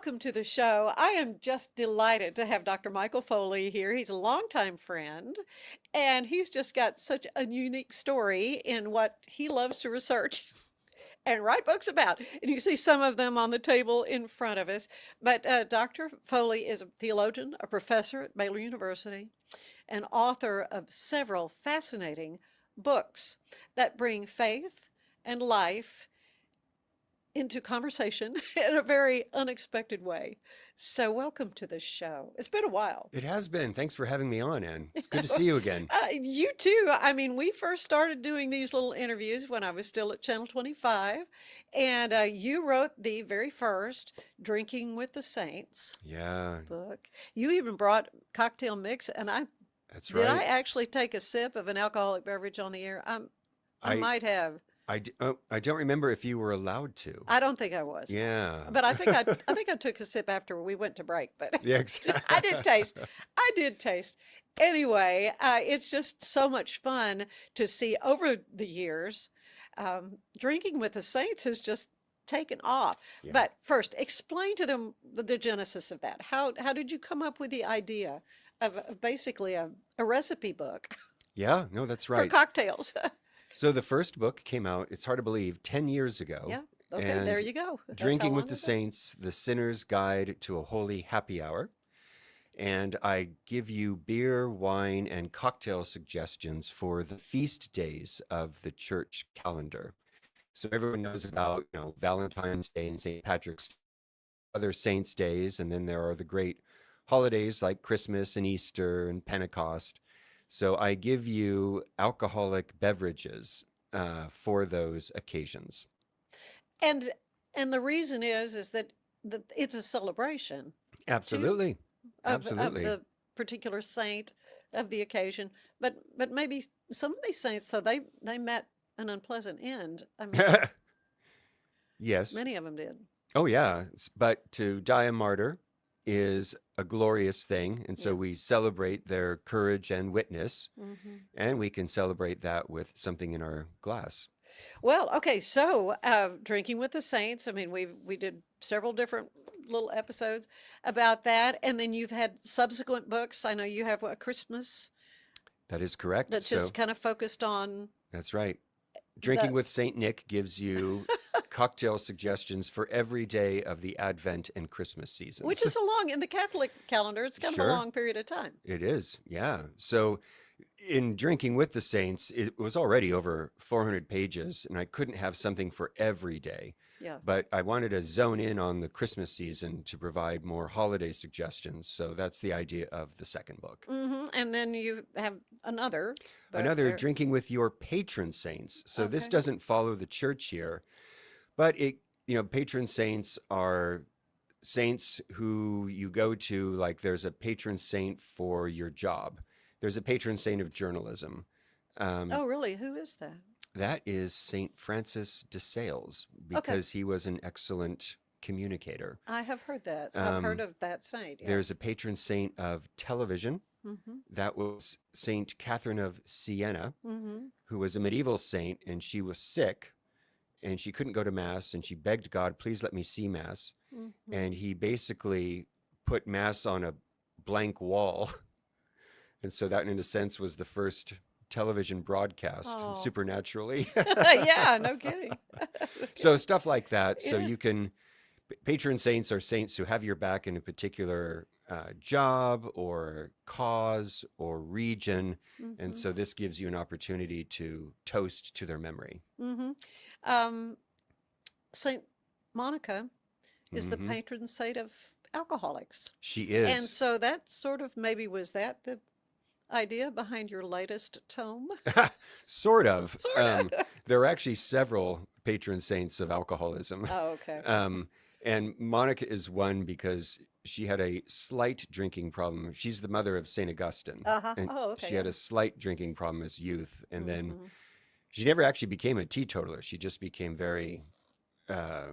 welcome to the show. I am just delighted to have Dr. Michael Foley here. He's a longtime friend, and he's just got such a unique story in what he loves to research and write books about. And you see some of them on the table in front of us. But Dr. Foley is a theologian, a professor at Baylor University, and author of several fascinating books that bring faith and life into conversation in a very unexpected way. So welcome to the show. It's been a while. It has been. Thanks for having me on, Ann. It's good to see you again. You too. I mean, we first started doing these little interviews when I was still at Channel 25, and you wrote the very first Drinking with the Saints Yeah, book. You even brought cocktail mix, and that's did I right. actually take a sip of an alcoholic beverage on the air? I I might have. I don't remember if you were allowed to. I don't think I was. Yeah. But I think I took a sip after we went to break, but Yeah, exactly. I did taste. I did taste. Anyway, it's just so much fun to see over the years. Drinking with the Saints has just taken off. Yeah. But first, explain to them the genesis of that. How did you come up with the idea of basically a recipe book Yeah, no, that's for right. cocktails? So the first book came out, it's hard to believe, 10 years ago. Yeah. Okay, there And you go. That's how Drinking long with the ago. Saints, The Sinner's Guide to a Holy Happy Hour. And I give you beer, wine, and cocktail suggestions for the feast days of the church calendar. So everyone knows about, Valentine's Day and St. Patrick's, other saints' days, and then there are the great holidays like Christmas and Easter and Pentecost. So I give you alcoholic beverages for those occasions. And the reason is that it's a celebration too Absolutely. of Absolutely. the particular saint of the occasion. But maybe some of these saints, so they met an unpleasant end. I mean, Yes. many of them did. Oh, yeah. But to die a martyr is a glorious thing. And so Yeah. we celebrate their courage and witness, Hmm. and we can celebrate that with something in our glass. Well, okay, so drinking with the saints. I mean, we did several different little episodes about that, and then you've had subsequent books. I know you have a Christmas That is correct. that's So just kind of focused on that's right. Drinking the with Saint Nick gives you cocktail suggestions for every day of the Advent and Christmas which seasons. is a long in the Catholic calendar. It's kind of a Sure, long period of time. it is. Yeah. So in Drinking with the Saints, it was already over 400 pages, and I couldn't have something for every day. Yeah. But I wanted to zone in on the Christmas season to provide more holiday suggestions. So that's the idea of the second book. And then you have another book Another there. Drinking with Your Patron Saints. So this Okay. doesn't follow the church here, but patron saints are saints who you go to, like there's a patron saint for your job. There's a patron saint of journalism. Um, Oh, really? Who is that? that is Saint Francis de Sales Okay. because he was an excellent communicator. I have heard that. I've heard Um, of that saint. there's Yes. a patron saint of television. Mm-hmm. That was Saint Catherine of Siena, Mm-hmm. who was a medieval saint, and she was sick and she couldn't go to mass, and she begged God, please let me see mass. Mm-hmm. And he basically put mass on a blank wall. And so that, in a sense, was the first television broadcast Oh. supernaturally. Yeah, no kidding. So stuff like that. So Yeah. you can, patron saints are saints who have your back in a particular job or cause or region. And Mm-hmm. so this gives you an opportunity to toast to their memory. Mm-hmm. Um, Saint Monica is the Hmm. patron saint of alcoholics. She And is. so that sort of maybe was that the idea behind your latest tome? Sort of. Sort of. There are actually several patron saints of alcoholism. Oh, okay. Um, and Monica is one because she had a slight drinking problem. She's the mother of St. Augustine. Uh-huh. And Oh, okay. she had a slight drinking problem as youth. And then Mm-hmm. she never actually became a teetotaler. She just became very, uh,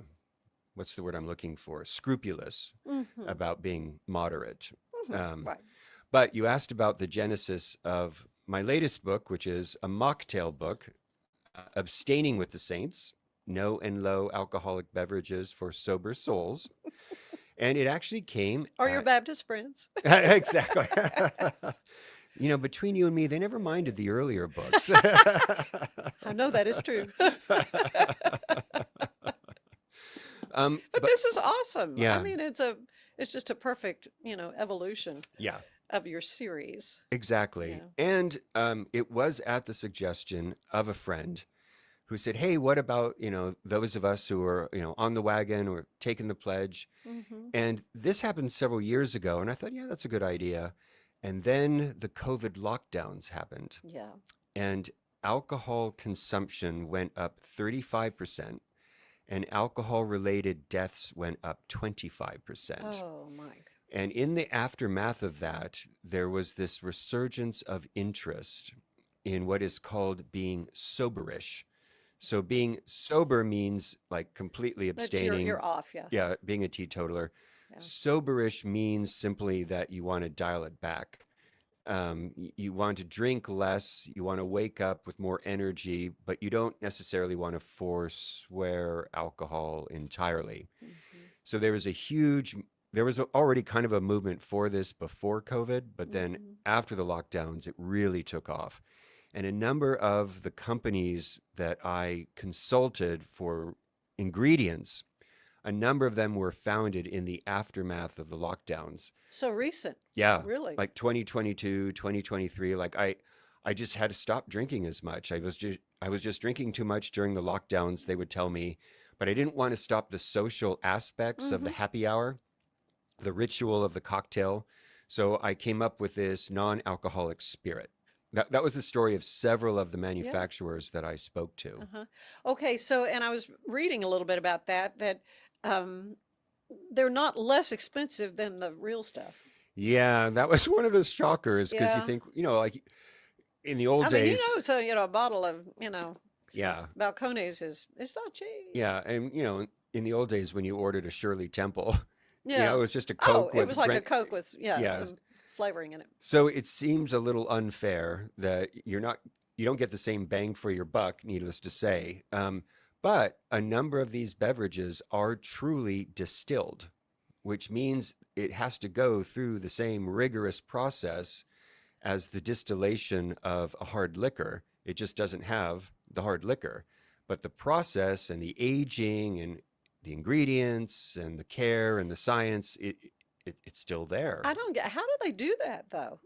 what's the word I'm looking for? Scrupulous Mm-hmm. about being moderate. Mm-hmm. Um, Right. but you asked about the genesis of my latest book, which is a mocktail book, Abstaining with the Saints, No and Low Alcoholic Beverages for Sober Souls. And it actually came Or your Baptist friends. exactly. Between you and me, they never minded the earlier books. I know that is true. But But this is awesome. I yeah, mean, it's just a perfect, evolution yeah, of your series. exactly. Yeah. And it was at the suggestion of a friend who said, "Hey, what about, those of us who are, on the wagon or taking the pledge?" Hmm. And this happened several years ago. And I thought, yeah, that's a good idea. And then the COVID lockdowns happened, Yeah. and alcohol consumption went up 35%, and alcohol related deaths went up 25%. Oh, Mike. And in the aftermath of that, there was this resurgence of interest in what is called being soberish. So being sober means like completely But abstaining. you're off, yeah. Yeah, being a teetotaler. Yeah. Soberish means simply that you want to dial it back. You want to drink less, you want to wake up with more energy, but you don't necessarily want to forswear alcohol entirely. Hmm. So there was already kind of a movement for this before COVID, but then Hmm. after the lockdowns, it really took off. And a number of the companies that I consulted for ingredients, a number of them were founded in the aftermath of the lockdowns. So recent, Yeah, really. like 2022, 2023. Like I just had to stop drinking as much. I was just drinking too much during the lockdowns, they would tell me, but I didn't want to stop the social aspects of the Hmm. happy hour, the ritual of the cocktail. So I came up with this non-alcoholic spirit. That was the story of several of the Yeah. manufacturers that I spoke to. Uh-huh. Okay, so and I was reading a little bit about that um they're not less expensive than the real stuff. Yeah, that was one of the shockers because you Yeah. think, like in the old I mean, days, so a bottle of, yeah, Balcones is it's not cheap. yeah, and in the old days when you ordered a Shirley Temple, it Yeah. was just a Oh, Coke it was with like a Brent. Coke with, yeah, Yeah, some flavoring in it. so it seems a little unfair that you don't get the same bang for your buck, needless to say. But a number of these beverages are truly distilled, which means it has to go through the same rigorous process as the distillation of a hard liquor. It just doesn't have the hard liquor. But the process and the aging and the ingredients and the care and the science, it's still there. I don't get how do they do that though?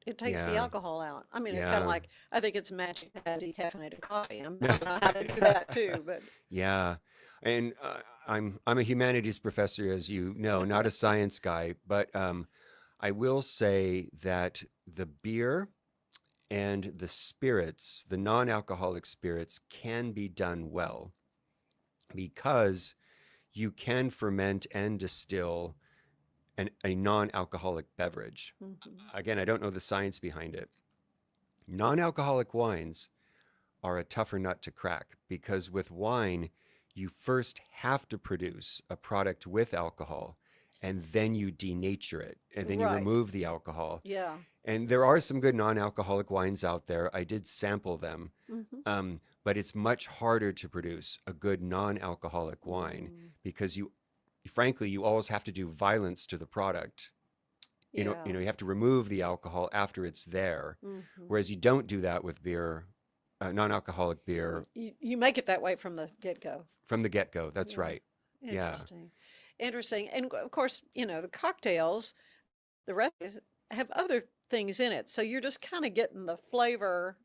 It takes the Yeah, alcohol out. I mean, it's kind of yeah. like I think it's matching as decaffeinated coffee. I don't know how they do that too, but Yeah. And I'm a humanities professor, as you know, not a science guy, but I will say that the beer and the spirits, the non-alcoholic spirits, can be done well because you can ferment and distill a non-alcoholic beverage. Mhm. Again, I don't know the science behind it. Non-alcoholic wines are a tougher nut to crack because with wine, you first have to produce a product with alcohol and then you denature it and then you Right. remove the alcohol. Yeah. And there are some good non alcoholic wines out there. I did sample them, Hmm. but it's much harder to produce a good non alcoholic wine Mm. because frankly, you always have to do violence to the product. Yeah. You have to remove the alcohol after it's there, Hmm. whereas you don't do that with beer, non-alcoholic beer You make it that way from the get-go. from the get-go. That's Yeah. right. Yeah, Interesting. Interesting. And of course, the cocktails, the recipes have other things in it. So you're just kind of getting the flavor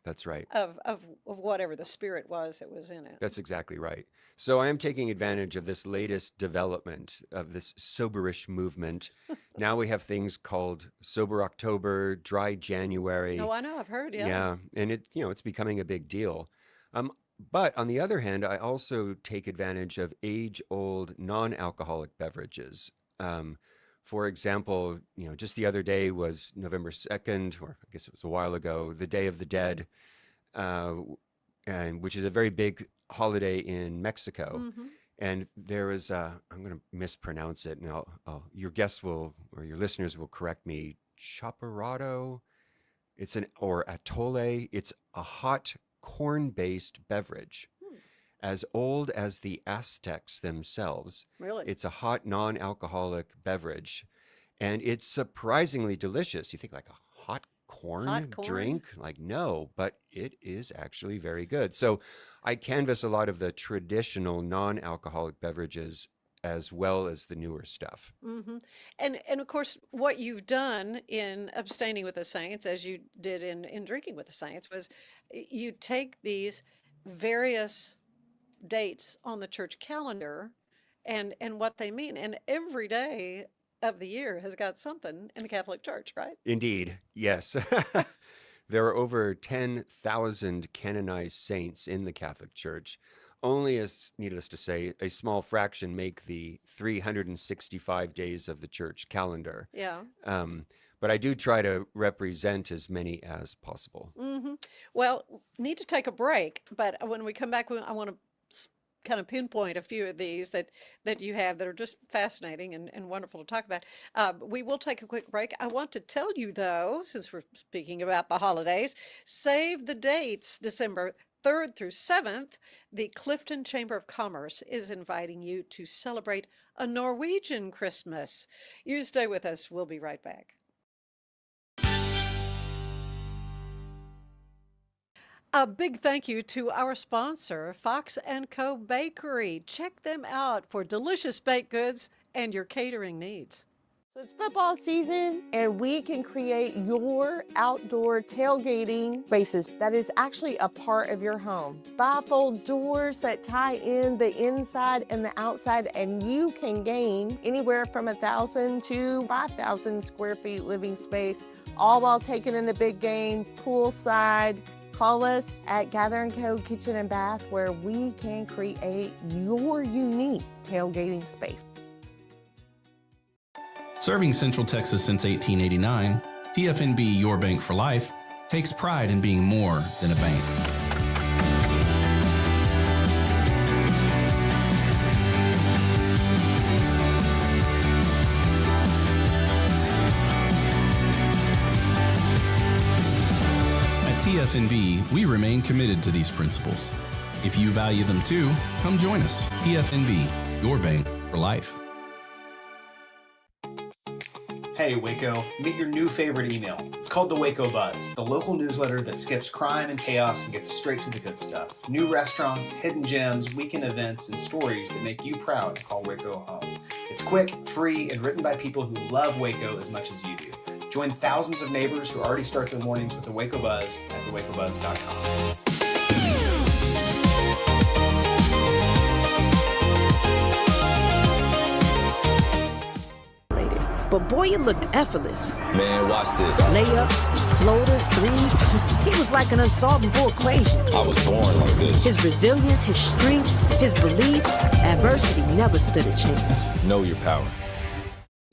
that's right. of whatever the spirit was that was in it. That's exactly right. So I am taking advantage of this latest development of this soberish movement. Now we have things called Sober October, Dry Oh, January. I know. I've heard. Yeah. Yeah, and it's becoming a big deal. Um, but on the other hand, I also take advantage of age-old non-alcoholic beverages. Um, for example, just the other day was November 2nd, or I guess it was a while ago, the Day of the Dead, uh, and which is a very big holiday in Mexico. Hmm. And there is, I'm going to mispronounce it, and your guests will, or your listeners will correct me, chaparrado. Or atole. It's a hot corn-based beverage. as old as the Aztecs themselves. Really? It's a hot, non-alcoholic beverage, and it's surprisingly delicious. You think like a hot Hot corn corn? drink? Like, no, but it is actually very good. So I canvass a lot of the traditional non-alcoholic beverages as well as the newer stuff. Hmm. And of course, what you've done in abstaining with the saints, as you did in drinking with the saints, was you take these various dates on the church calendar and what they mean. And every day of the year has got something in the Catholic Church, right? Indeed, yes. There are over 10,000 canonized saints in the Catholic Church. Only, as needless to say, a small fraction make the 365 days of the church calendar. Yeah. Um, but I do try to represent as many as possible. Hmm. Well, need to take a break, but when we come back, I want to kind of pinpoint a few of these that you have that are just fascinating and wonderful to talk about. We will take a quick break. I want to tell you, though, since we're speaking about the holidays, save the dates, December 3rd through 7th, the Clifton Chamber of Commerce is inviting you to celebrate a Norwegian Christmas. You stay with us. We'll be right back. A big thank you to our sponsor, Fox & Co. Bakery. Check them out for delicious baked goods and your catering needs. So it's football season, and we can create your outdoor tailgating spaces that is actually a part of your home. Bifold doors that tie in the inside and the outside, and you can gain anywhere from 1,000 to 5,000 square feet living space, all while taking in the big game, poolside. Call us at Gather & Co. Kitchen and Bath, where we can create your unique tailgating space. Serving Central Texas since 1889, TFNB Your Bank for Life takes pride in being more than a bank. At TFNB, we remain committed to these principles. If you value them too, come join us. TFNB, Your Bank for Life. Hey Waco, meet your new favorite email. It's called the Waco Buzz, the local newsletter that skips crime and chaos and gets straight to the good stuff. New restaurants, hidden gems, weekend events, and stories that make you proud to call Waco home. It's quick, free, and written by people who love Waco as much as you do. Join thousands of neighbors who already start their mornings with the Waco Buzz at thewacobuzz.com. But boy, it looked effortless. Man, watch this. Layups, floaters, threes. He was like an unsolvable equation. I was born like this. His resilience, his strength, his belief, adversity never stood a chance. Know your power.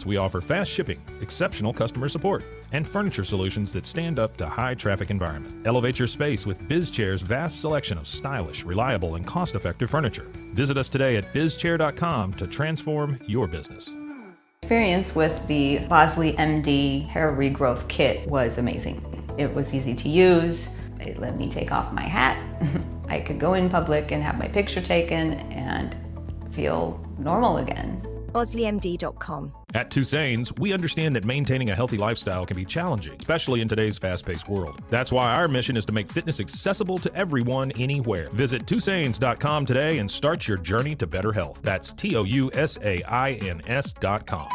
We offer fast shipping, exceptional customer support, and furniture solutions that stand up to high traffic environment. Elevate your space with BizChair's vast selection of stylish, reliable, and cost-effective furniture. Visit us today at bizchair.com to transform your business. Experience with the Bosley MD hair regrowth kit was amazing. It was easy to use. It let me take off my hat. I could go in public and have my picture taken and feel normal again. BosleyMD.com. At Tusain's, we understand that maintaining a healthy lifestyle can be challenging, especially in today's fast-paced world. That's why our mission is to make fitness accessible to everyone, anywhere. Visit Tusains.com today and start your journey to better health. That's TOUSAINS.com.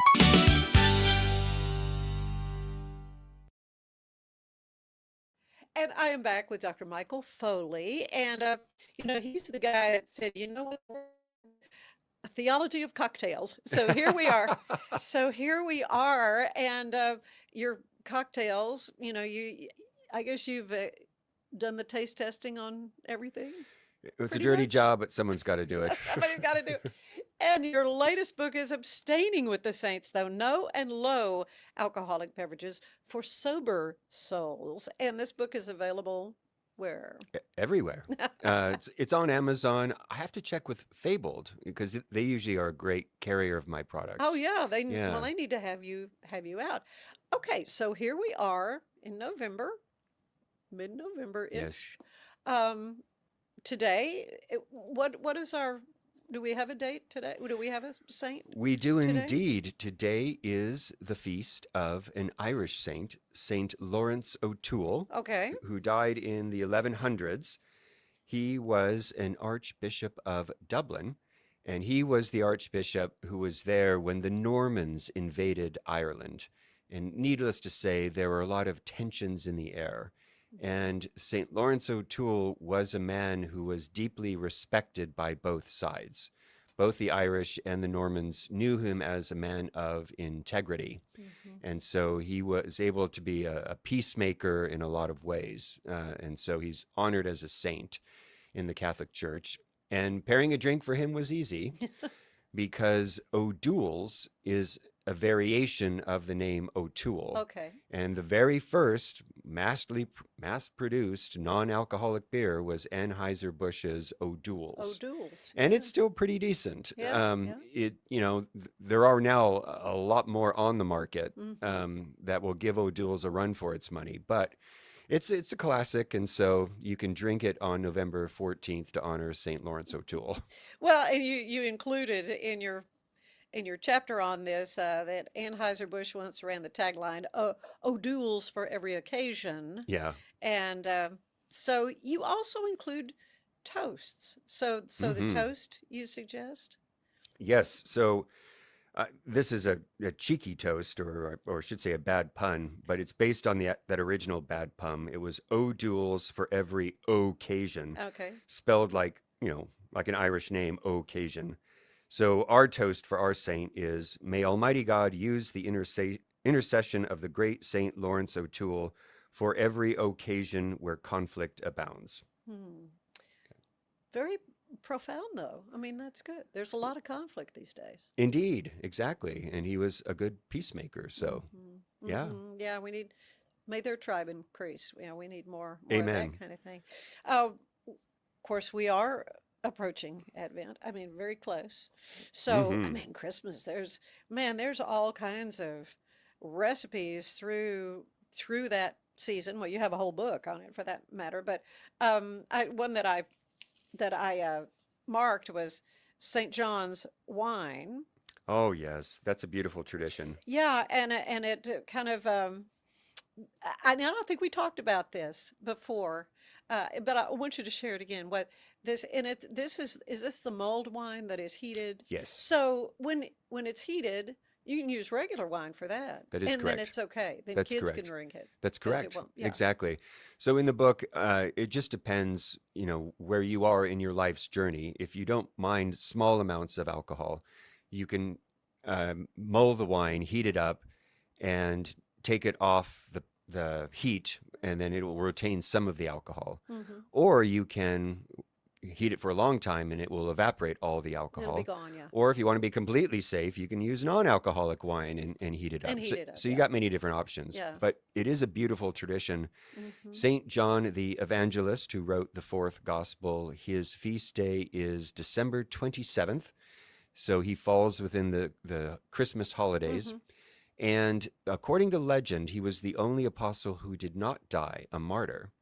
And I am back with Dr. Michael Foley. And, he's the guy that said, a theology of cocktails. So here we are. And your cocktails, I guess you've done the taste testing on everything. It's a dirty job, but someone's got to do it. Somebody's got to do it. And your latest book is Abstaining with the Saints, though no and low alcoholic beverages for sober souls. And this book is available where? Everywhere. It's on Amazon. I have to check with Fabled because they usually are a great carrier of my products. Oh yeah, they need to have you out. Okay, so here we are in November, mid-November-ish. Yes. today, what is our? Do we have a date today? Do we have a saint? We do today? indeed. Today is the feast of an Irish saint, Saint Lawrence O'Toole, Okay. who died in the 1100s. He was an archbishop of Dublin, and he was the archbishop who was there when the Normans invaded Ireland. And needless to say, there were a lot of tensions in the air. And St. Lawrence O'Toole was a man who was deeply respected by both sides. Both the Irish and the Normans knew him as a man of integrity. And so he was able to be a peacemaker in a lot of ways. And so he's honored as a saint in the Catholic Church. And pairing a drink for him was easy because O'Dools is a variation of the name O'Toole. Okay. And the very first mass-produced non-alcoholic beer was Anheuser-Busch's O'Dools. O'Dools. And it's still pretty decent. Yeah, There are now a lot more on the market that will give O'Dools a run for its money, but it's a classic, and so you can drink it on November 14th to honor St. Lawrence O'Toole. Well, and you included in your chapter on this that Anheuser-Busch once ran the tagline, O'Dools for every occasion. Yeah. And so you also include toasts. So the toast you suggest? Yes. So this is a cheeky toast, or I should say a bad pun, but it's based on that original bad pun. It was O'Dools for every occasion. Okay. Spelled like an Irish name, occasion. So our toast for our saint is, may Almighty God use the intercession of the great Saint Lawrence O'Toole for every occasion where conflict abounds. Very profound, though. I mean, that's good. There's a lot of conflict these days. Indeed, exactly. And he was a good peacemaker. So, yeah. Yeah, may their tribe increase. We need more Amen. of that kind of thing. Of course, we are approaching Advent. I mean, very close. So, I mean, Christmas, there's all kinds of recipes through that season. Well, you have a whole book on it for that matter, but one that I marked was St. John's wine. Oh, yes. That's a beautiful tradition. Yeah, and it kind of I don't think we talked about this before. But I want you to share it again. Is this the mulled wine that is heated? Yes. So when it's heated, you can use regular wine for that. That is correct. And then correct. it's okay. Then That's kids correct. can drink it. That's 'cause it correct. won't- yeah. Exactly. So in the book, it just depends, where you are in your life's journey. If you don't mind small amounts of alcohol, you can mull the wine, heat it up, and take it off the heat, and then it will retain some of the alcohol. Or you can heat it for a long time and it will evaporate all the alcohol. It'll be gone, yeah. Or if you want to be completely safe, you can use non-alcoholic wine and heat it up. And heat it up, so you yeah. got many different options. Yeah. But it is a beautiful tradition. Saint John the Evangelist, who wrote the fourth gospel, his feast day is December 27th. So he falls within the Christmas holidays. And according to legend, he was the only apostle who did not die a martyr,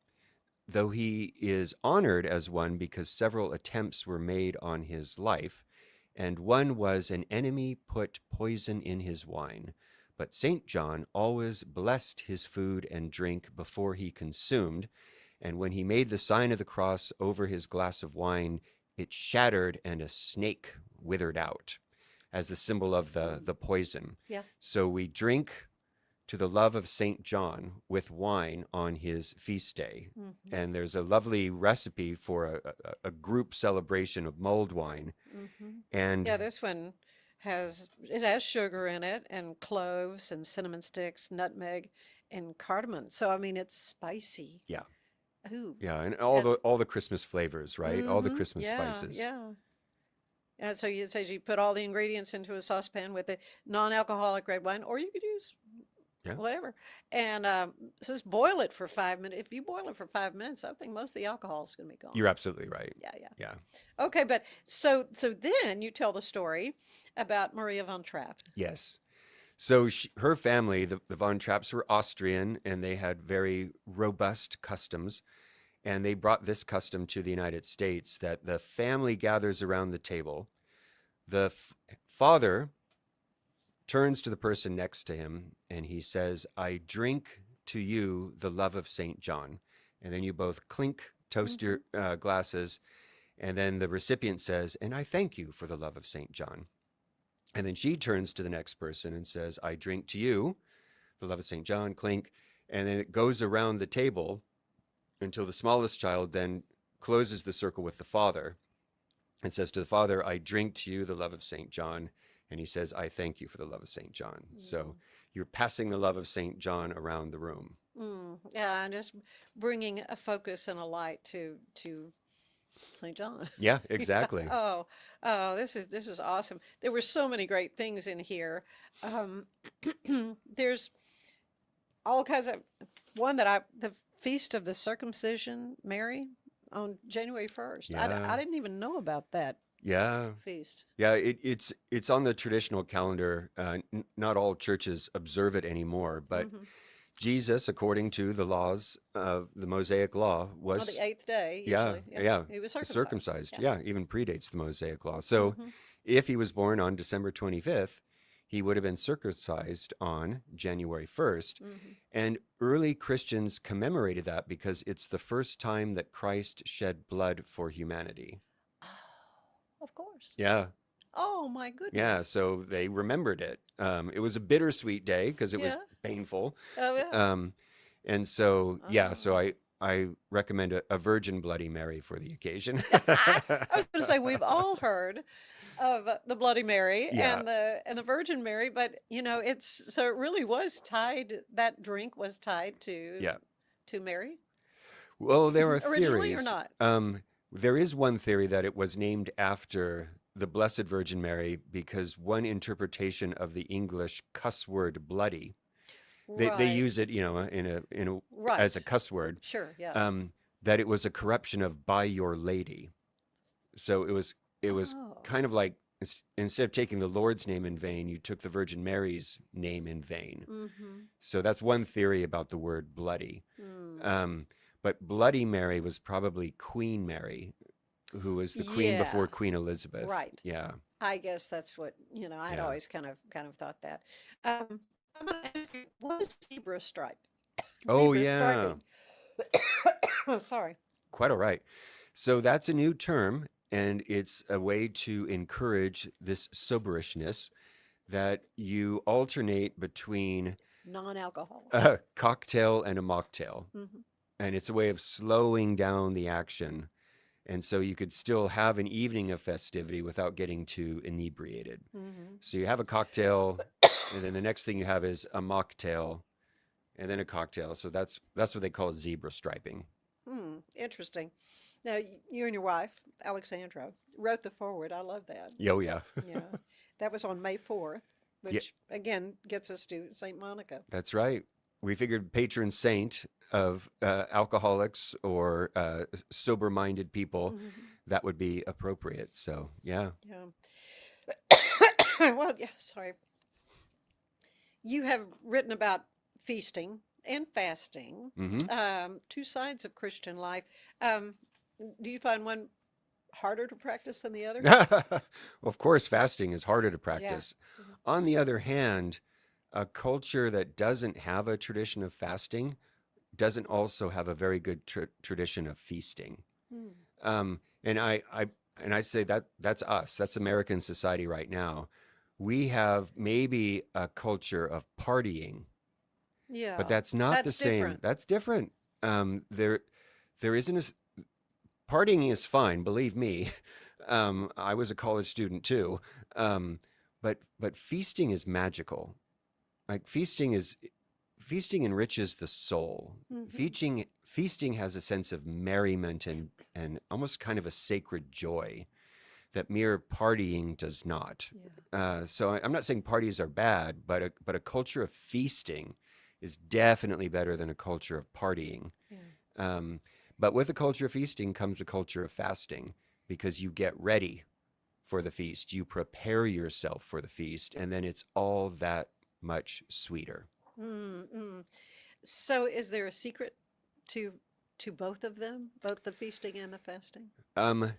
though he is honored as one because several attempts were made on his life, and one was an enemy put poison in his wine. But St. John always blessed his food and drink before he consumed, and when he made the sign of the cross over his glass of wine, it shattered and a snake withered out as the symbol of the poison. Yeah. So we drink to the love of St. John with wine on his feast day. And there's a lovely recipe for a group celebration of mulled wine. And Yeah, this one has sugar in it, and cloves and cinnamon sticks, nutmeg, and cardamom. So I mean, it's spicy. yeah, Ooh. yeah, and all the Christmas flavors, right? All the Christmas Yeah, spices. Yeah. And so it says you put all the ingredients into a saucepan with a non-alcoholic red wine, or you could use Yeah. whatever. And it says boil it for 5 minutes. If you boil it for 5 minutes, I think most of the alcohol is going to be gone. You're absolutely right. Yeah, yeah. Yeah. Okay, but so then you tell the story about Maria von Trapp. Yes. So her family, the Von Trapps, were Austrian, and they had very robust customs. And they brought this custom to the United States, that the family gathers around the table. The father turns to the person next to him and he says, "I drink to you the love of St. John." And then you both clink, toast your glasses. And then the recipient says, "And I thank you for the love of St. John." And then she turns to the next person and says, "I drink to you the love of St. John," clink. And then it goes around the table until the smallest child then closes the circle with the father and says to the father, "I drink to you the love of St. John." And he says, "I thank you for the love of St. John." So you're passing the love of St. John around the room. Yeah, and just bringing a focus and a light to St. John. Yeah, exactly. This is awesome. There were so many great things in here. There's all kinds of the Feast of the Circumcision, Mary, on January 1st. Yeah. I didn't even know about that Yeah. feast. Yeah, it's on the traditional calendar. Not all churches observe it anymore, but Jesus, according to the laws of the Mosaic Law, On was the 8th day, yeah, usually. yeah, He was circumcised. Yeah. Yeah, even predates the Mosaic Law. So if he was born on December 25th, he would have been circumcised on January 1st. And early Christians commemorated that because it's the first time that Christ shed blood for humanity. Of course. Yeah. Oh my goodness. Yeah, so they remembered it. It was a bittersweet day because it was Yeah. painful. Oh yeah. And so, yeah, so Oh. I recommend a Virgin Bloody Mary for the occasion. I was going to say we've all heard of the Bloody Mary Yeah. and the Virgin Mary, but it really was tied. That drink was tied Yeah. to Mary Well, there are originally, or theories. not? There is one theory that it was named after the Blessed Virgin Mary because one interpretation of the English cuss word bloody, they Right. use it, in a Right. as a cuss word. Sure. Yeah. That it was a corruption of "by your lady." So it was Oh. kind of like instead of taking the Lord's name in vain, you took the Virgin Mary's name in vain. Mm-hmm. So that's one theory about the word bloody. Mm. But Bloody Mary was probably Queen Mary, who was the queen before Yeah. Queen Elizabeth. Right. Yeah. I guess that's what I'd Yeah. always kind of thought that. I'm gonna ask you, what is zebra stripe? Oh, Zebra yeah. striping. Sorry. Quite all right. So that's a new term, and it's a way to encourage this soberishness that you alternate between Non-alcoholic. a cocktail and a mocktail. Mm-hmm. And it's a way of slowing down the action. And so you could still have an evening of festivity without getting too inebriated. Mm-hmm. So you have a cocktail, and then the next thing you have is a mocktail, and then a cocktail. So that's what they call zebra striping. Interesting. Now, you and your wife, Alexandra, wrote the foreword. I love that. Oh, yeah. Yeah. That was on May 4th, Yeah. which again gets us to St. Monica. That's right. We figured patron saint of alcoholics or sober-minded people, that would be appropriate. So, yeah. Yeah. Well, yeah, sorry. You have written about feasting and fasting, two sides of Christian life. Do you find one harder to practice than the other? Of course, fasting is harder to practice. On the other hand, a culture that doesn't have a tradition of fasting doesn't also have a very good tradition of feasting. And I say that's us. That's American society right now. We have maybe a culture of partying, Yeah. but that's not the same. different. That's different. There isn't partying is fine, believe me. I was a college student too. But feasting is magical. Like feasting enriches the soul. Feasting has a sense of merriment and almost kind of a sacred joy that mere partying does not. So I'm not saying parties are bad, but a culture of feasting is definitely better than a culture of partying. But with a culture of feasting comes a culture of fasting, because you get ready for the feast, you prepare yourself for the feast, and then it's all that much sweeter. So, is there a secret to to both of them, both the feasting and the fasting? Um,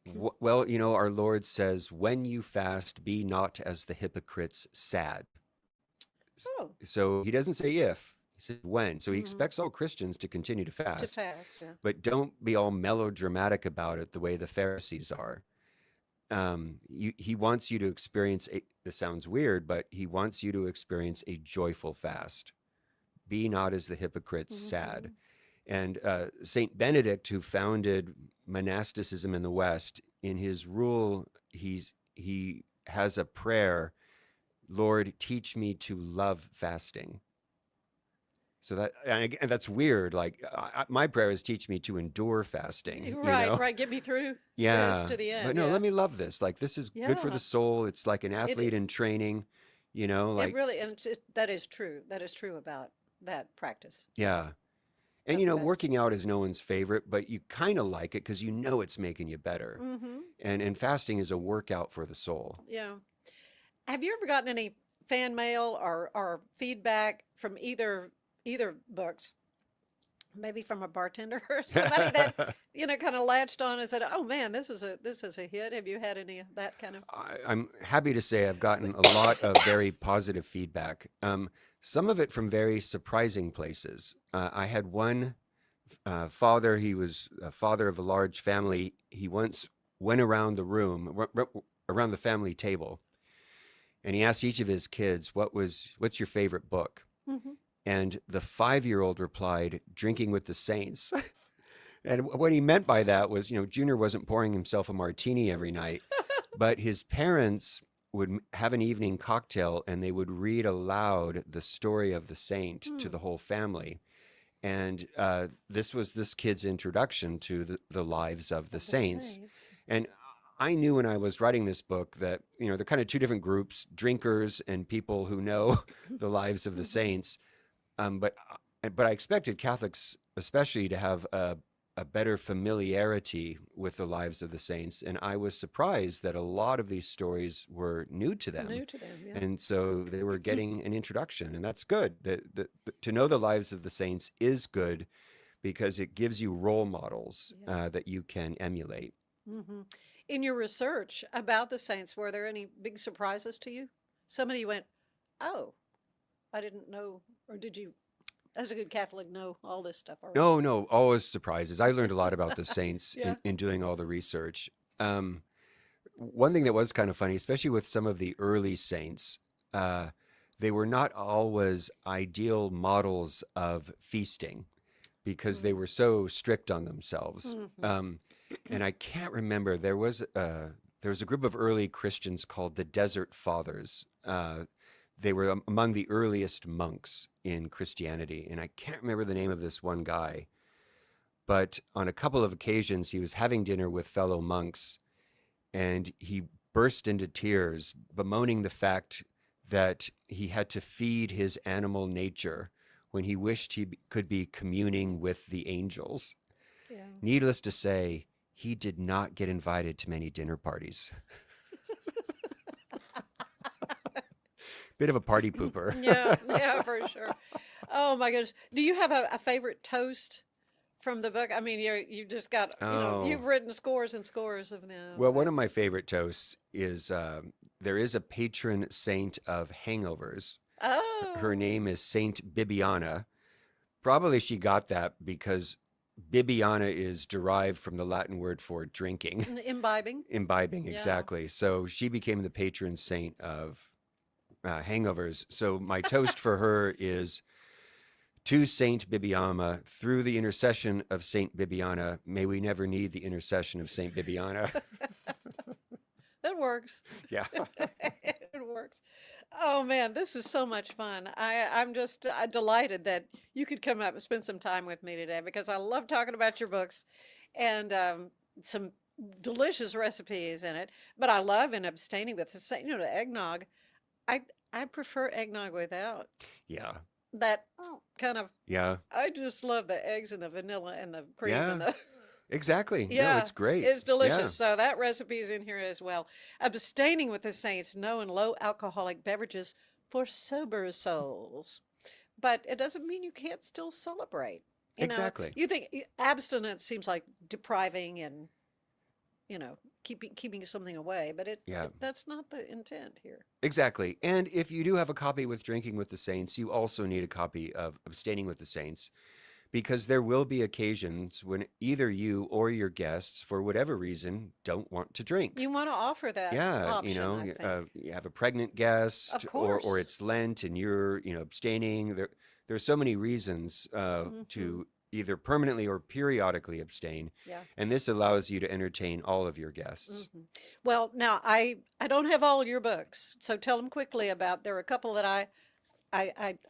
well, our Lord says, when you fast, be not as the hypocrites sad. Oh, So he doesn't say if, he says when. So he Mhm. expects all Christians to continue to to fast, fast, yeah. but don't be all melodramatic about it the way the Pharisees are. He wants you to experience this sounds weird, but he wants you to experience a joyful fast. Be not as the hypocrites sad. Mhm. And Saint Benedict, who founded monasticism in the West, in his rule, he has a prayer, Lord, teach me to love fasting. So and that's weird. Like my prayer is teach me to endure fasting. Right, right. Get me through this Yeah. to the But end. no, Yeah. let me love this. Like this is good for Yeah. the soul. It's like an It, athlete in training, it like really, and that is true. That is true about that practice yeah. And of fasting. working out is no one's favorite, but you kind of like it because it's making you better. Mm-hmm. And fasting is a workout for the soul. Yeah. Have you ever gotten any fan mail or feedback from either books? Maybe from a bartender or somebody that kind of latched on and said, "Oh man, this is a hit." Have you had any of that kind of? I'm happy to say I've gotten a lot of very positive feedback. Some of it from very surprising places. I had one father. He was a father of a large family. He once went around the room, around the family table, and he asked each of his kids, "What's your favorite book?" Mm-hmm. And the 5-year-old replied, "Drinking with the Saints." And what he meant by that was, Junior wasn't pouring himself a martini every night, but his parents would have an evening cocktail and they would read aloud the story of the saint to the whole family. And this was this kid's introduction to the lives of the saints. And I knew when I was writing this book that, they're kind of two different groups, drinkers and people who know the lives of the saints. But I expected Catholics especially to have a better familiarity with the lives of the saints. And I was surprised that a lot of these stories were new to them. New to them, yeah. And so they were getting an introduction, and that's good. To know the lives of the saints is good because it gives you role models that you can emulate. Mm-hmm. In your research about the saints, were there any big surprises to you? Somebody went, "Oh, I didn't know," or did you, as a good Catholic, know all this stuff already? No, always surprises. I learned a lot about the saints Yeah. in doing all the research. One thing that was kind of funny, especially with some of the early saints, they were not always ideal models of feasting because they were so strict on themselves. Mhm. And I can't remember, there was a group of early Christians called the Desert Fathers. They were among the earliest monks in Christianity. And I can't remember the name of this one guy, but on a couple of occasions, he was having dinner with fellow monks and he burst into tears, bemoaning the fact that he had to feed his animal nature when he wished he could be communing with the angels. Yeah. Needless to say, he did not get invited to many dinner parties. Bit of a party pooper. Yeah, for sure. Oh my goodness. Do you have a favorite toast from the book? I mean, you just got, you've written scores and scores of them. Well, one of my favorite toasts is there is a patron saint of hangovers. Oh. Her name is Saint Bibiana. Probably she got that because Bibiana is derived from the Latin word for drinking. Imbibing. Imbibing, Yeah. exactly. So she became the patron saint of hangovers. So my toast for her is, to Saint Bibiana, through the intercession of Saint Bibiana, may we never need the intercession of Saint Bibiana. That works. Yeah. It works. Oh man, this is so much fun. I'm just delighted that you could come up and spend some time with me today because I love talking about your books and some delicious recipes in it. But I love in abstaining with the eggnog. I prefer eggnog without Yeah. that kind of. Yeah. I just love the eggs and the vanilla and the cream Yeah. and the. Exactly. Yeah, No, it's great. it's delicious. Yeah. So that recipe is in here as well. Abstaining with the Saints, no and low alcoholic beverages for sober souls. But it doesn't mean you can't still celebrate. You Exactly. know, you think abstinence seems like depriving and, keeping something away, but Yeah. that's not the intent here. Exactly. And if you do have a copy with Drinking with the Saints, you also need a copy of Abstaining with the Saints, because there will be occasions when either you or your guests, for whatever reason, don't want to drink. You want to offer that Yeah, option, I think. you have a pregnant guest, Of or course. it's Lent and you're, abstaining. There's so many reasons Mm-hmm. to either permanently or periodically abstain, Yeah. and this allows you to entertain all of your guests. Mhm. Well, now I don't have all your books, so tell them quickly about. There are a couple that I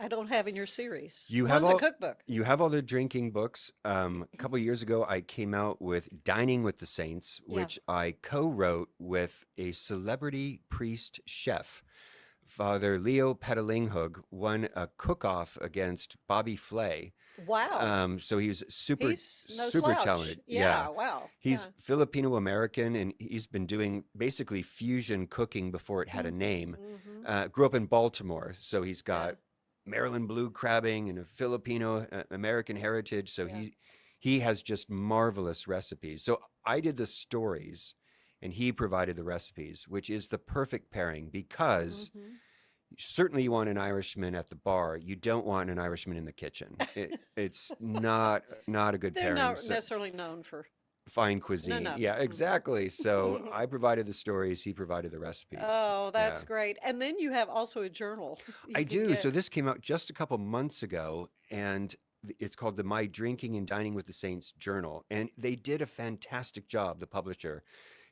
don't have in your series. You have One's all a cookbook. you have all the drinking books. A couple years ago, I came out with Dining with the Saints, Yeah. which I co-wrote with a celebrity priest chef. Father Leo Petalinghug won a cook-off against Bobby Flay. Wow. So he's super He's no super slouch. talented. Yeah, wow. He's Yeah. Filipino American, and he's been doing basically fusion cooking before it had a name. Mhm. Grew up in Baltimore, so he's Yeah. got Maryland blue crabbing and a Filipino American heritage. So Yeah. he has just marvelous recipes. So I did the stories, and he provided the recipes, which is the perfect pairing, because Mhm. certainly you want an Irishman at the bar. You don't want an Irishman in the kitchen. It's not a good They're pairing. not So- necessarily known for. fine cuisine. no. Yeah, exactly. So I provided the stories, he provided the recipes. Oh, that's Yeah. great. And then you have also a journal. you I can do. So get. this came out just a couple months ago, and it's called the My Drinking and Dining with the Saints Journal. And they did a fantastic job, the publisher.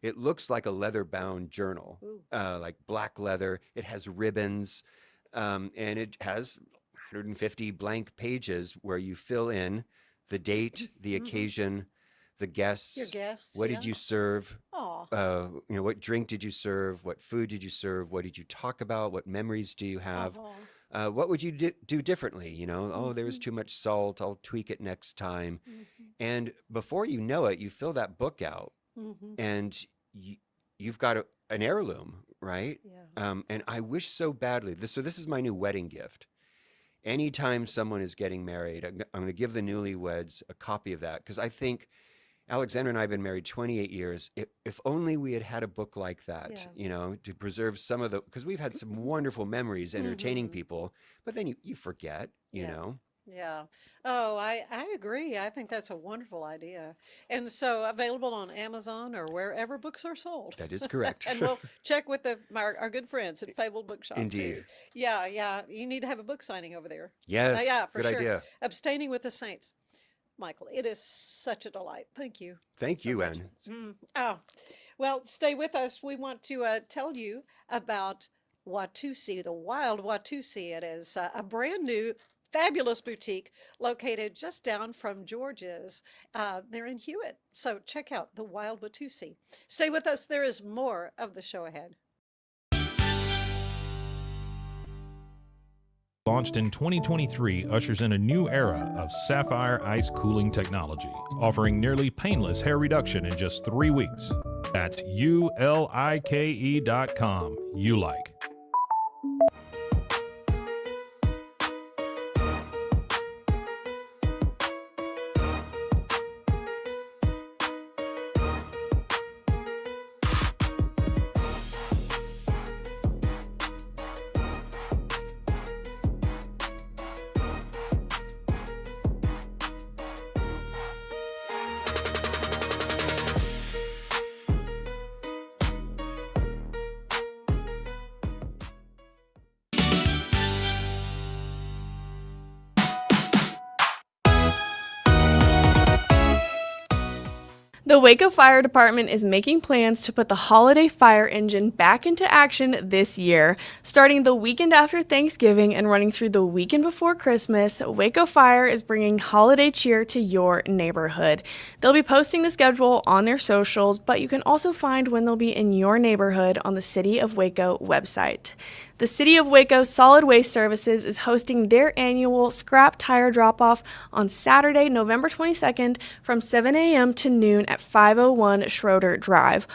It looks like a leather-bound journal, Ooh. like black leather. It has ribbons, and it has 150 blank pages where you fill in the date, the Mhm. occasion, the Your guests. guests. What yeah. did you serve? Aw. What drink did you serve? What food did you serve? What did you talk about? What memories do you have? Aw. What would you do differently? Oh, there was Mhm. too much salt. I'll tweak it next time. Mhm. And before you know it, you fill that book out, Mhm. and you've got an heirloom, right? Yeah. And I wish so badly. So this is my new wedding gift. Anytime someone is getting married, I'm going to give the newlyweds a copy of that, because I think Alexandra and I have been married 28 years. If only we had had a book like that, Yeah. to preserve some of because we've had some wonderful memories entertaining Mhm. people, but then you forget, Yeah. Yeah. Oh, I agree. I think that's a wonderful idea. And so available on Amazon or wherever books are sold. That is correct. And we'll check with our good friends at Fabled Bookshop too. Indeed. Yeah, yeah. You need to have a book signing over there. Yes, Yeah, for good sure. idea. Abstaining with the Saints. Michael, it is such a delight. Thank you. Thank so you, much. Ann. Oh, well, stay with us. We want to tell you about Watusi, the Wild Watusi. It is a brand new, fabulous boutique located just down from George's. They're in Hewitt. So check out the Wild Watusi. Stay with us. There is more of the show ahead. Launched in 2023, ushers in a new era of sapphire ice cooling technology, offering nearly painless hair reduction in just 3 weeks. That's ulike.com. You like. The Waco Fire Department is making plans to put the holiday fire engine back into action this year. Starting the weekend after Thanksgiving and running through the weekend before Christmas, Waco Fire is bringing holiday cheer to your neighborhood. They'll be posting the schedule on their socials, but you can also find when they'll be in your neighborhood on the City of Waco website. The City of Waco Solid Waste Services is hosting their annual scrap tire drop-off on Saturday, November 22nd from 7 a.m. to noon at 501 Schroeder Drive.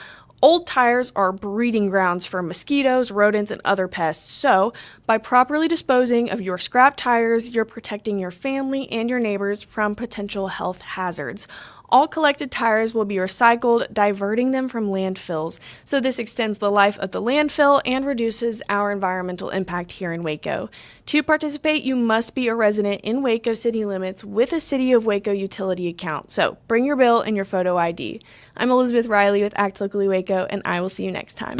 Old tires are breeding grounds for mosquitoes, rodents, and other pests, so by properly disposing of your scrap tires, you're protecting your family and your neighbors from potential health hazards. All collected tires will be recycled, diverting them from landfills, so this extends the life of the landfill and reduces our environmental impact here in Waco. To participate, you must be a resident in Waco city limits with a City of Waco utility account, so bring your bill and your photo ID. I'm Elizabeth Riley with Act Locally Waco, and I will see you next time.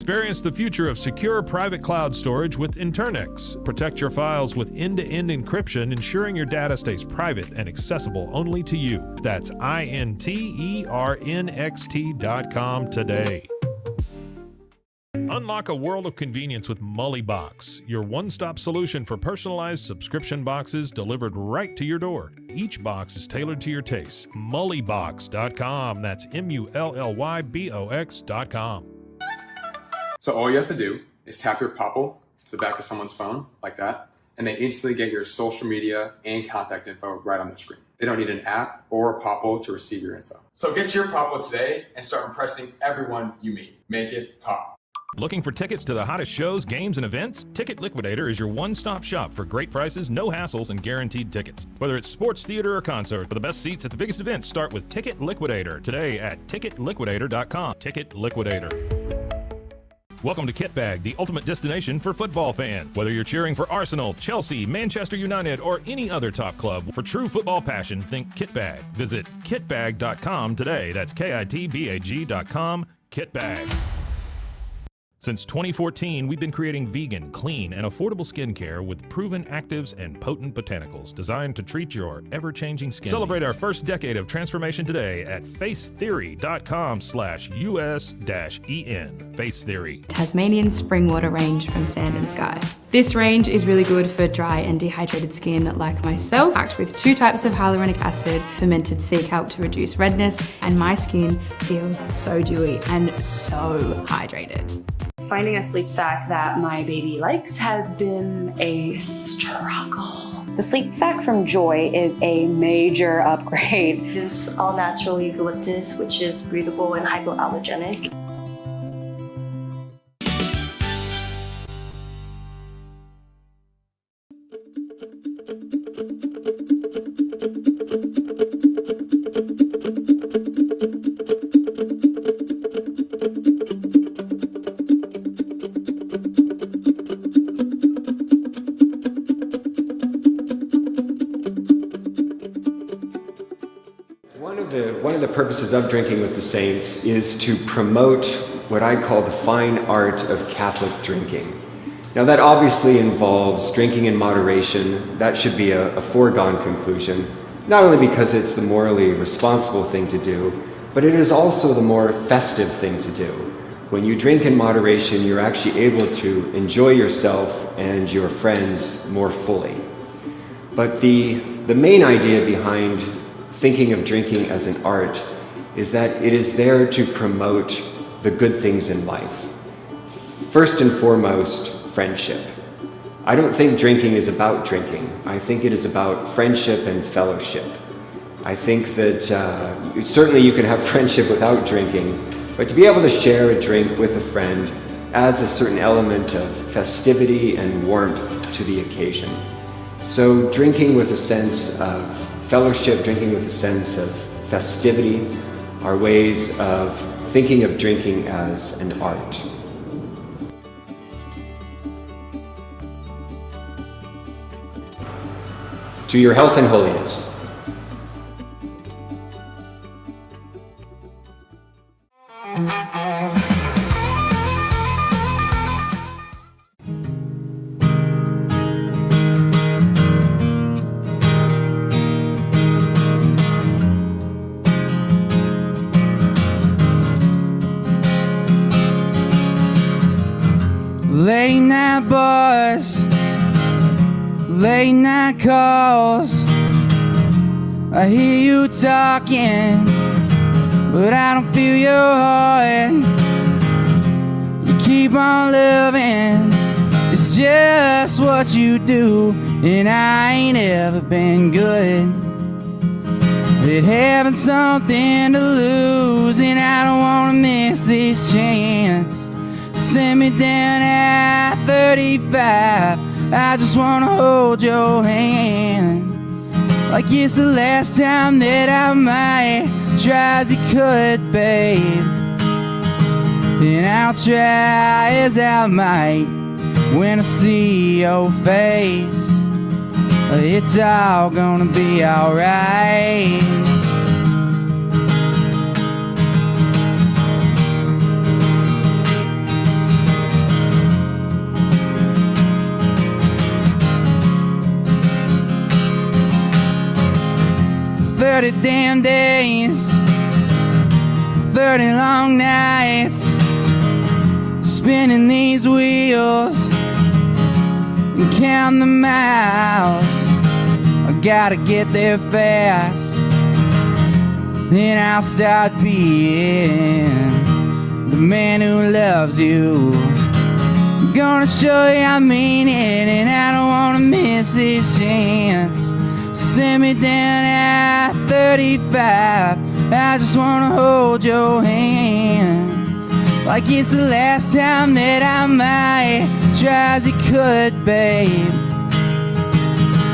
Experience the future of secure private cloud storage with Internix. Protect your files with end-to-end encryption, ensuring your data stays private and accessible only to you. That's INTERNXT.com today. Unlock a world of convenience with Mullybox, your one-stop solution for personalized subscription boxes delivered right to your door. Each box is tailored to your taste. Mullybox.com. That's MULLYBOX.com. So all you have to do is tap your Popple to the back of someone's phone, like that, and they instantly get your social media and contact info right on their screen. They don't need an app or a Popple to receive your info. So get your Popple today and start impressing everyone you meet. Make it pop. Looking for tickets to the hottest shows, games, and events? Ticket Liquidator is your one-stop shop for great prices, no hassles, and guaranteed tickets. Whether it's sports, theater, or concert, for the best seats at the biggest events, start with Ticket Liquidator today at ticketliquidator.com. Ticket Liquidator. Welcome to Kitbag, the ultimate destination for football fans. Whether you're cheering for Arsenal, Chelsea, Manchester United, or any other top club, for true football passion, think Kitbag. Visit kitbag.com today. That's KITBAG.com. Kitbag. Since 2014, we've been creating vegan, clean, and affordable skincare with proven actives and potent botanicals designed to treat your ever-changing skin. Celebrate our first decade of transformation today at facetheory.com/US-EN. Face Theory. Tasmanian spring water range from Sand and Sky. This range is really good for dry and dehydrated skin like myself, packed with 2 types of hyaluronic acid, fermented sea kelp to reduce redness, and my skin feels so dewy and so hydrated. Finding a sleep sack that my baby likes has been a struggle. The sleep sack from Joy is a major upgrade. It is all natural eucalyptus, which is breathable and hypoallergenic. One of the purposes of Drinking with the Saints is to promote what I call the fine art of Catholic drinking. Now that obviously involves drinking in moderation. That should be a foregone conclusion, not only because it's the morally responsible thing to do, but it is also the more festive thing to do. When you drink in moderation, you're actually able to enjoy yourself and your friends more fully. But the main idea behind thinking of drinking as an art is that it is there to promote the good things in life. First and foremost, friendship. I don't think drinking is about drinking. I think it is about friendship and fellowship. I think that certainly you can have friendship without drinking, but to be able to share a drink with a friend adds a certain element of festivity and warmth to the occasion. So drinking with a sense of fellowship, drinking with a sense of festivity, are ways of thinking of drinking as an art. To your health and holiness. Late night bars, late night calls, I hear you talking, but I don't feel your heart. You keep on loving, it's just what you do, and I ain't ever been good at having something to lose, and I don't wanna miss this chance. Send me down at 35, I just wanna hold your hand, like it's the last time that I might try as you could, babe. And I'll try as I might when I see your face. It's all gonna be alright. "30 damn days, 30 long nights, spinning these wheels and count the miles. I gotta get there fast, then I'll start being the man who loves you. I'm gonna show you I mean it, and I don't wanna miss this chance. Send me down at 35, I just wanna hold your hand, like it's the last time that I might try as you could, babe.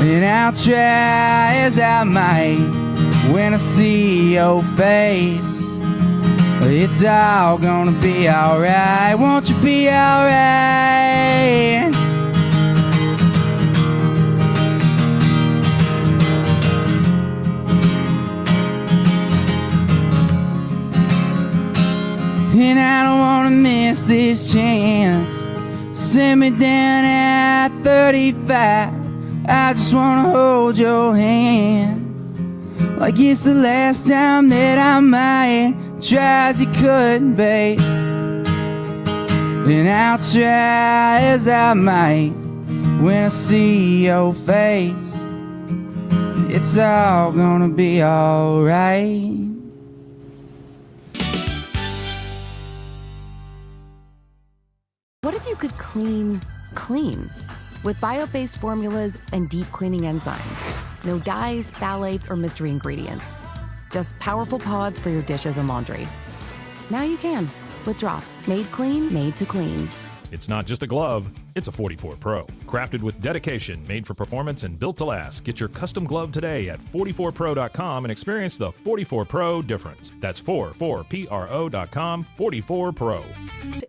And I'll try as I might when I see your face. It's all gonna be alright, won't you be alright? And I don't wanna miss this chance. Send me down at 35, I just wanna hold your hand, like it's the last time that I might try as you could, babe. And I'll try as I might when I see your face. It's all gonna be alright. What if you could clean clean? With bio-based formulas and deep cleaning enzymes. No dyes, phthalates, or mystery ingredients. Just powerful pods for your dishes and laundry. Now you can, with drops made clean, made to clean. It's not just a glove, it's a 44 Pro. Crafted with dedication, made for performance, and built to last. Get your custom glove today at 44pro.com and experience the 44 Pro difference. That's 44pro.com, 44 Pro.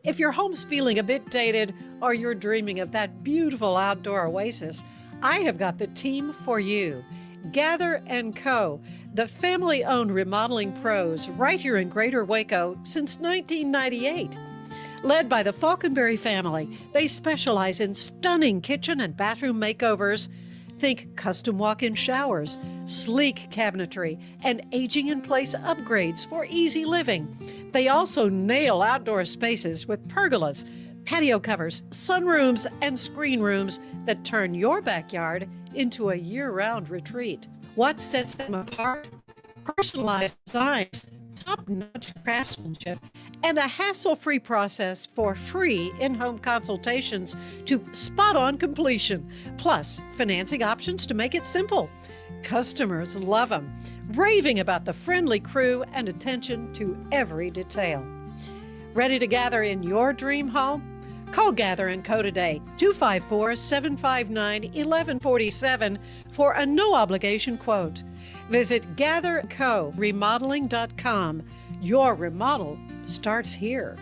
If your home's feeling a bit dated or you're dreaming of that beautiful outdoor oasis, I have got the team for you. Gather & Co., the family-owned remodeling pros right here in Greater Waco since 1998. Led by the Falconberry family, they specialize in stunning kitchen and bathroom makeovers. Think custom walk-in showers, sleek cabinetry, and aging-in-place upgrades for easy living. They also nail outdoor spaces with pergolas, patio covers, sunrooms, and screen rooms that turn your backyard into a year-round retreat. What sets them apart? Personalized designs, top-notch craftsmanship, and a hassle-free process for free in-home consultations to spot-on completion, plus financing options to make it simple. Customers love them, raving about the friendly crew and attention to every detail. Ready to gather in your dream home? Call Gather & Co. today, 254-759-1147 for a no-obligation quote. Visit GatherCoRemodeling.com. Your remodel starts here.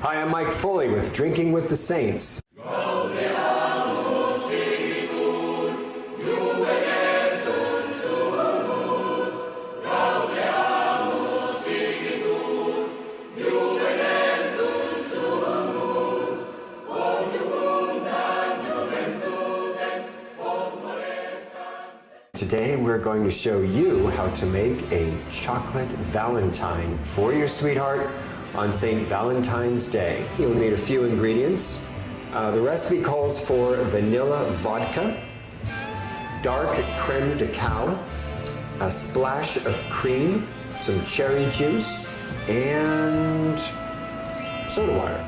Hi, I'm Mike Foley with Drinking with the Saints. Today we're going to show you how to make a chocolate Valentine for your sweetheart on St. Valentine's Day. You'll need a few ingredients. The recipe calls for vanilla vodka, dark creme de cow, a splash of cream, some cherry juice, and soda water.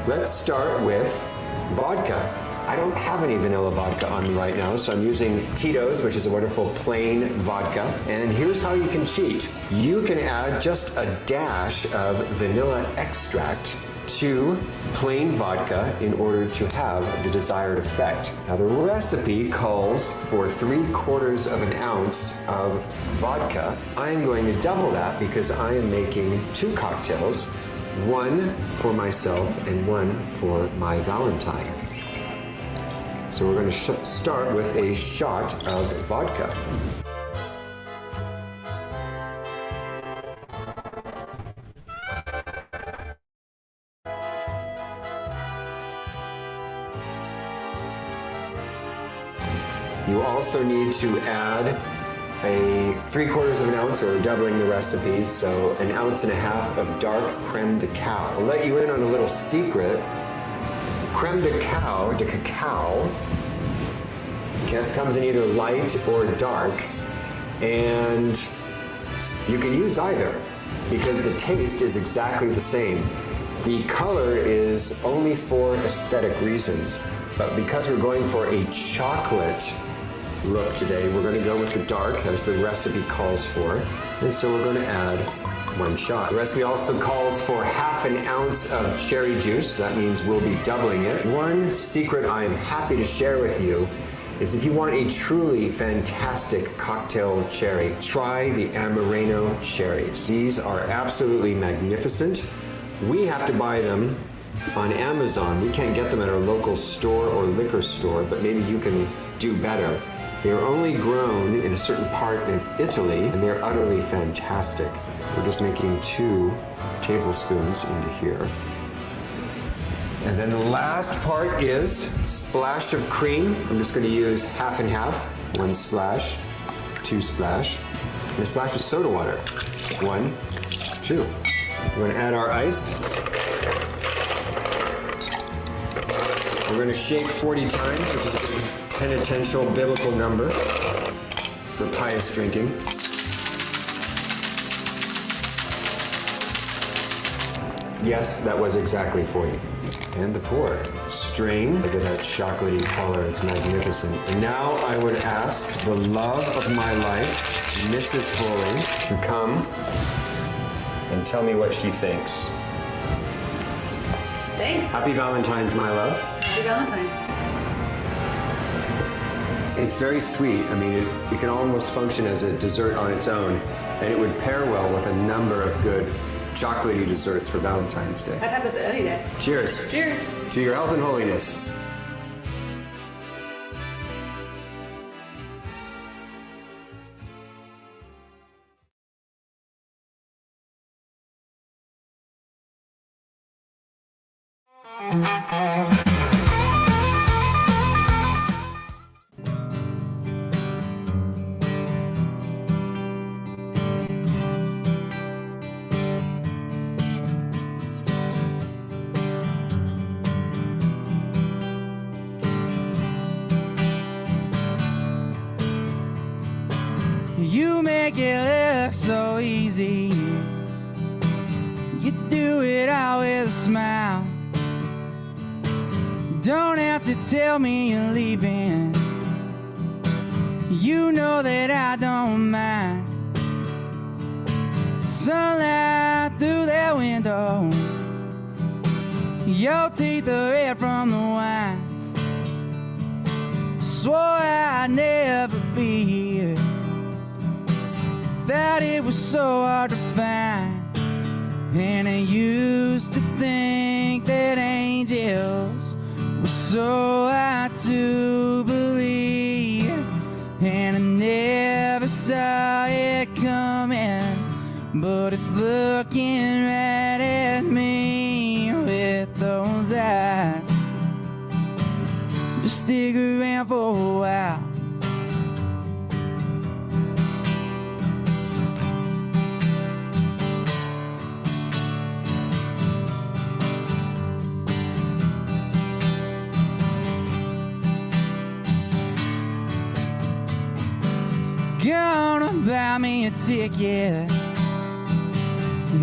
Let's start with vodka. I don't have any vanilla vodka on me right now, so I'm using Tito's, which is a wonderful plain vodka. And here's how you can cheat. You can add just a dash of vanilla extract to plain vodka in order to have the desired effect. Now the recipe calls for 3/4 of an ounce of vodka. I'm going to double that because I am making 2 cocktails, one for myself and one for my Valentine. So we're going to start with a shot of vodka. You also need to add a 3/4 of an ounce, or doubling the recipe, so 1.5 ounces of dark creme de cow. I'll let you in on a little secret. Creme de cacao, comes in either light or dark, and you can use either because the taste is exactly the same. The color is only for aesthetic reasons, but because we're going for a chocolate look today, we're going to go with the dark as the recipe calls for, and so we're going to add 1 shot. The recipe also calls for 1/2 ounce of cherry juice. That means we'll be doubling it. One secret I am happy to share with you is if you want a truly fantastic cocktail cherry, try the Amareno cherries. These are absolutely magnificent. We have to buy them on Amazon. We can't get them at our local store or liquor store, but maybe you can do better. They're only grown in a certain part of Italy, and they're utterly fantastic. We're just making 2 tablespoons into here. And then the last part is splash of cream. I'm just going to use 1/2 and 1/2. 1 splash, 2 splash, and a splash of soda water. 1, 2. We're going to add our ice. We're going to shake 40 times, which is a penitential biblical number for pious drinking. Yes, that was exactly 40. And the pour. Strain. Look at that chocolatey color. It's magnificent. And now I would ask the love of my life, Mrs. Foley, to come and tell me what she thinks. Thanks. Happy Valentine's, my love. Happy Valentine's. It's very sweet. I mean, it can almost function as a dessert on its own, and it would pair well with a number of good chocolatey desserts for Valentine's Day. I'd have this any day. Cheers. Cheers. To your health and holiness. You make it look so easy. You do it all with a smile. Don't have to tell me you're leaving. You know that I don't mind. Sunlight through that window. Your teeth are red from the wine. Swore I'd never be here. That it was so hard to find. And I used to think that angels were so hard to believe. And I never saw it coming, but it's looking right at me with those eyes. Just stick around for a while. gonna buy me a ticket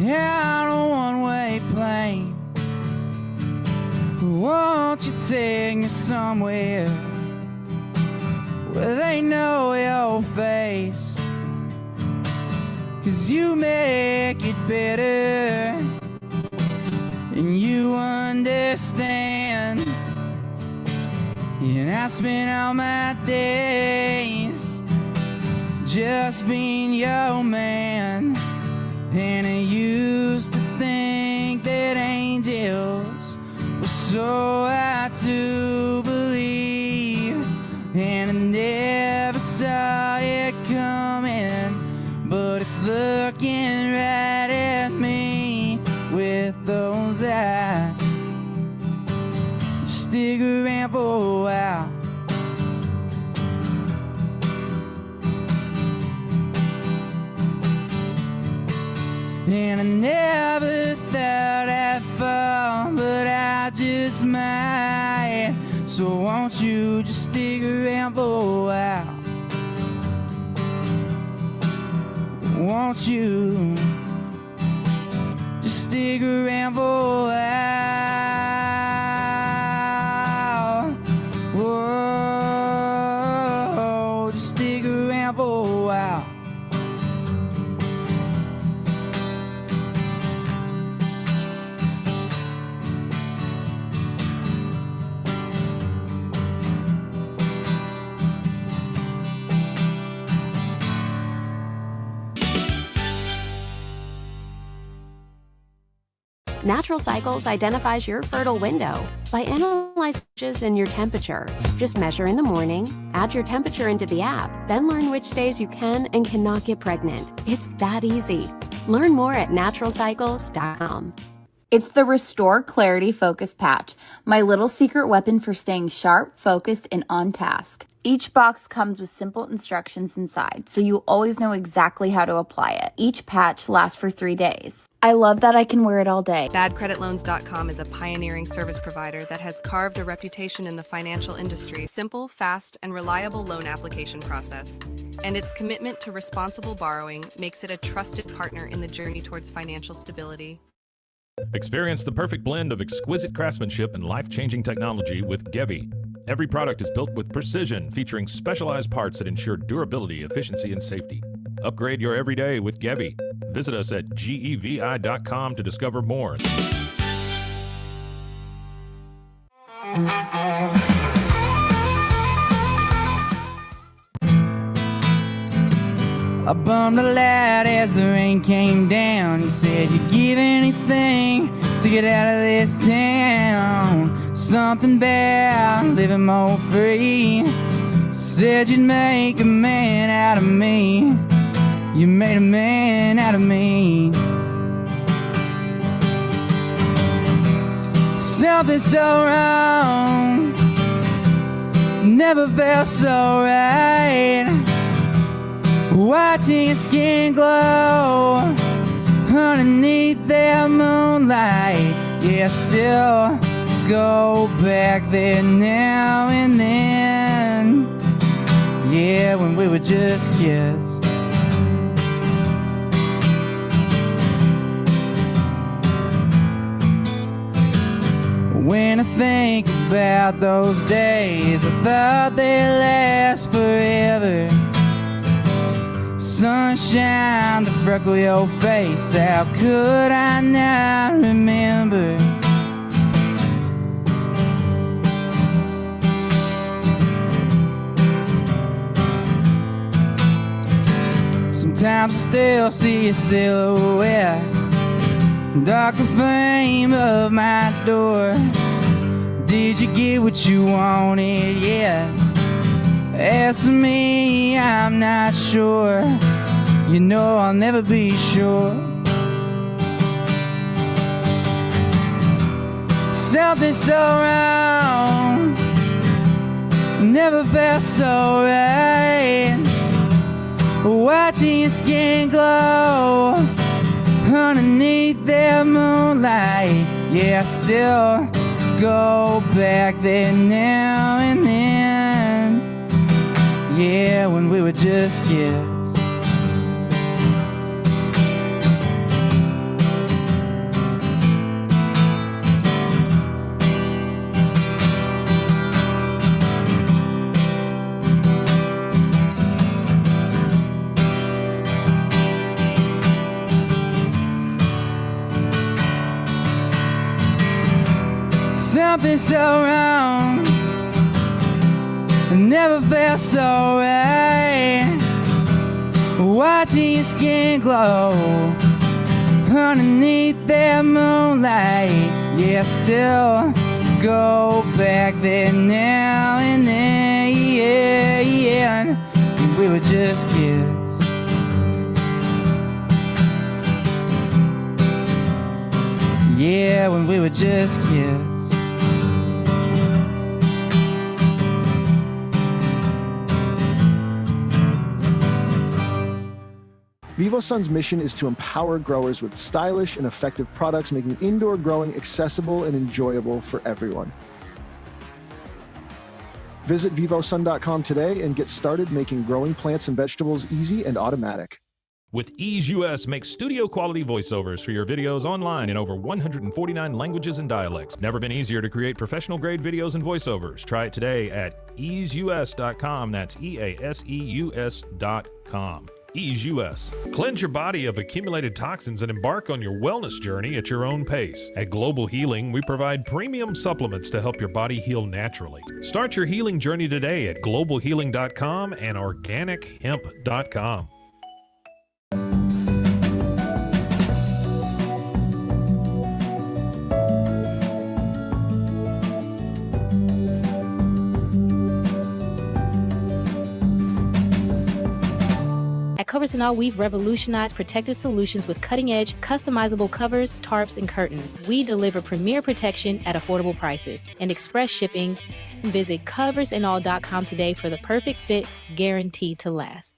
out a one-way plane. Won't you take me somewhere where they know your face? 'Cause you make it better and you understand. And I spend all my days just being your man. And I used to think that angels were so hard to believe, and I never saw it coming, but it's looking right at me with those eyes. Just stick around for a while. And I never thought I'd fall, but I just might. So won't you just stick around for a while? Won't you just stick around for a while? Whoa, just stick around for a while. Natural Cycles identifies your fertile window by analyzing changes in your temperature. Just measure in the morning, add your temperature into the app, then learn which days you can and cannot get pregnant. It's that easy. Learn more at naturalcycles.com. It's the Restore Clarity Focus Patch, my little secret weapon for staying sharp, focused, and on task. Each box comes with simple instructions inside, so you always know exactly how to apply it. Each patch lasts for 3 days. I love that I can wear it all day. BadCreditLoans.com is a pioneering service provider that has carved a reputation in the financial industry. Simple, fast, and reliable loan application process. And its commitment to responsible borrowing makes it a trusted partner in the journey towards financial stability. Experience the perfect blend of exquisite craftsmanship and life-changing technology with Gevi. Every product is built with precision, featuring specialized parts that ensure durability, efficiency, and safety. Upgrade your everyday with Gevi. Visit us at gevi.com to discover more. I bummed a lot as the rain came down. You said you'd give anything to get out of this town. Something about living more free. Said you'd make a man out of me. You made a man out of me. Something so wrong never felt so right. Watching your skin glow underneath that moonlight. Yeah, I still go back there now and then. Yeah, when we were just kids. When I think about those days, I thought they'd last forever. Sunshine to freckle your face, how could I not remember? Sometimes I still see your silhouette, dark the flame of my door. Did you get what you wanted yet? As for me, I'm not sure. You know I'll never be sure. Something so wrong never felt so right. Watching your skin glow underneath that moonlight. Yeah, I still go back there now and then. Yeah, when we were just kids. something so wrong. I never felt so right. Watching your skin glow underneath that moonlight. Yeah, I still go back there now and then. Yeah, yeah. We were just kids. Yeah, when we were just kids. VivoSun's mission is to empower growers with stylish and effective products, making indoor growing accessible and enjoyable for everyone. Visit vivosun.com today and get started making growing plants and vegetables easy and automatic. With Ease US, make studio quality voiceovers for your videos online in over 149 languages and dialects. Never been easier to create professional grade videos and voiceovers. Try it today at easeus.com. That's EASEUS.com. Ease US. Cleanse your body of accumulated toxins and embark on your wellness journey at your own pace. At Global Healing, we provide premium supplements to help your body heal naturally. Start your healing journey today at globalhealing.com and organichemp.com. At Covers & All, we've revolutionized protective solutions with cutting-edge, customizable covers, tarps, and curtains. We deliver premier protection at affordable prices and express shipping. Visit coversandall.com today for the perfect fit, guaranteed to last.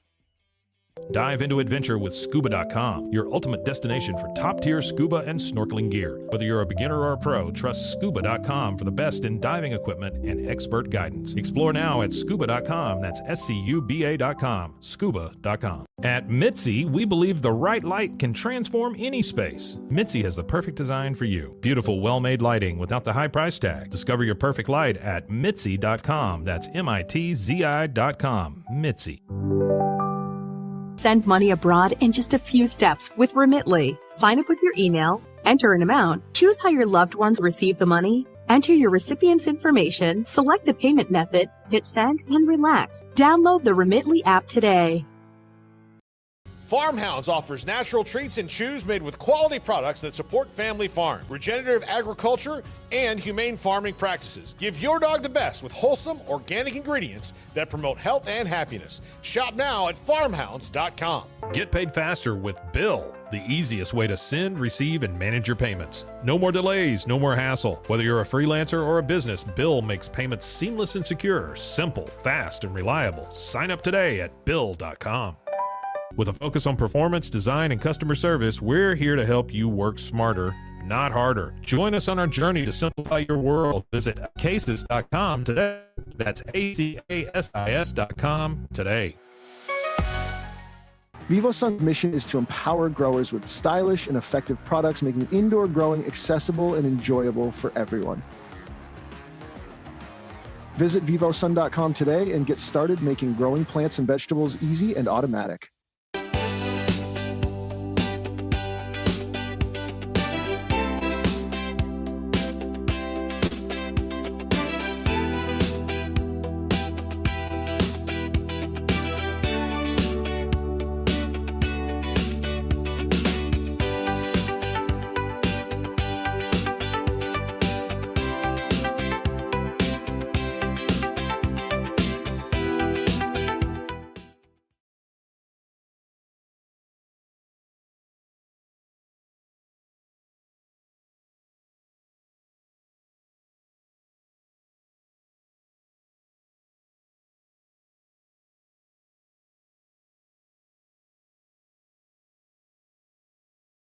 Dive into adventure with scuba.com, your ultimate destination for top-tier scuba and snorkeling gear. Whether you're a beginner or a pro, trust scuba.com for the best in diving equipment and expert guidance. Explore now at scuba.com. That's SCUBA.com, scuba.com. At Mitzi, we believe the right light can transform any space. Mitzi has the perfect design for you. Beautiful, well-made lighting without the high price tag. Discover your perfect light at Mitzi.com. That's MITZI.com. Mitzi. Send money abroad in just a few steps with Remitly. Sign up with your email, enter an amount, choose how your loved ones receive the money, enter your recipient's information, select a payment method, hit send, and relax. Download the Remitly app today. Farmhounds offers natural treats and chews made with quality products that support family farm, regenerative agriculture, and humane farming practices. Give your dog the best with wholesome, organic ingredients that promote health and happiness. Shop now at farmhounds.com. Get paid faster with Bill, the easiest way to send, receive, and manage your payments. No more delays, no more hassle. Whether you're a freelancer or a business, Bill makes payments seamless and secure, simple, fast, and reliable. Sign up today at Bill.com. With a focus on performance, design, and customer service, we're here to help you work smarter, not harder. Join us on our journey to simplify your world. Visit cases.com today. That's ACASIS.com today. VivoSun's mission is to empower growers with stylish and effective products, making indoor growing accessible and enjoyable for everyone. Visit vivosun.com today and get started making growing plants and vegetables easy and automatic.